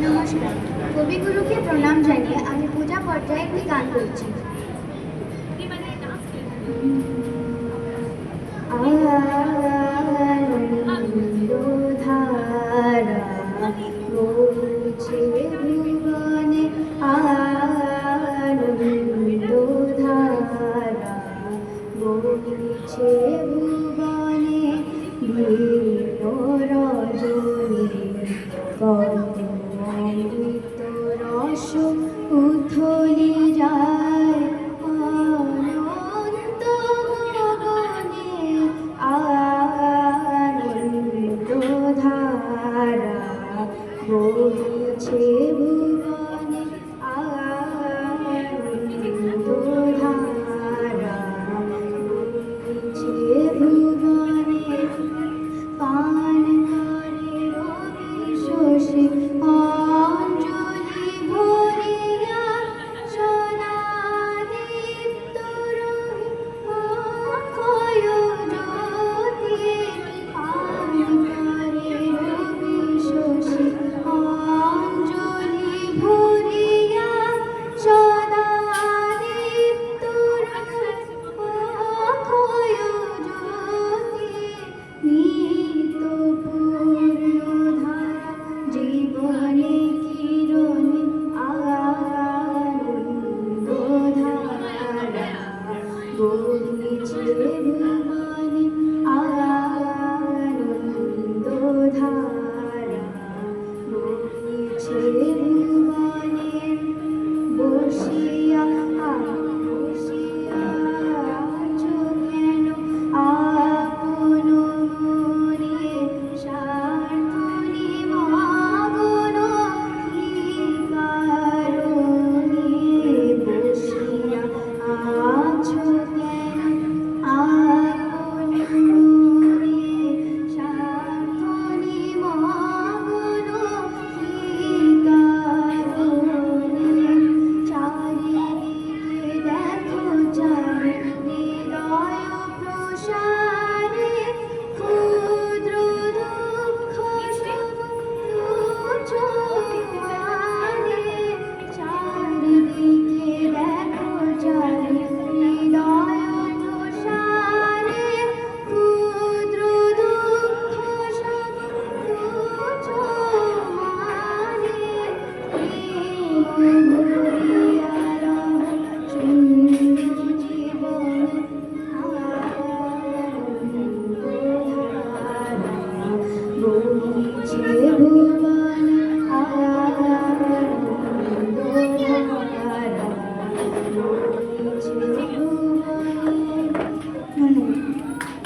নমস্কার। কবিগুরুকে প্রণাম জানিয়ে আমি পূজা পর্যায়ে একটি গান করছি। আনন্দধারা বইছে ভুবনে, আনন্দধারা বইছে ভুবনে, ভিন্ন রজনী কত অমৃত রস উথলি যায় অনন্ত গগনে, আনন্দধারা বইছে ভুবনে, আনন্দধারা বইছে ভুবনে। পান করে রবি শশী অঞ্জলি ভরিয়া, সোনাদীপ্ত রবি অক্ষয় জ্যোতি। পান করে রবি শশী অঞ্জলি ভরিয়া, সোনাদীপ্ত রবি অক্ষয় জ্যোতি। নিত্য পূর্ণধারা জীবনে কিরণে, আনন্দধারা বইছে ভুবনে, আনন্দধারা বইছে ভুবনে। বসিয়া আছো কেন আপন মনে, স্বার্থনি মগন কি কারণে। বসিয়া আছো কেন আপন মনে, স্বার্থনি মগন কি কারণে। চারিদিকে দেখো চারি হৃদয় প্রসারে, ক্ষুদ্র দুঃখ সব তুচ্ছ মানে। চারিদিকে দেখো চারি হৃদয় প্রসারে, ক্ষুদ্র দুঃখ সব তুচ্ছ মানে। ভরিয়া রহ শূন্য জীবন, আনন্দধারা বইছে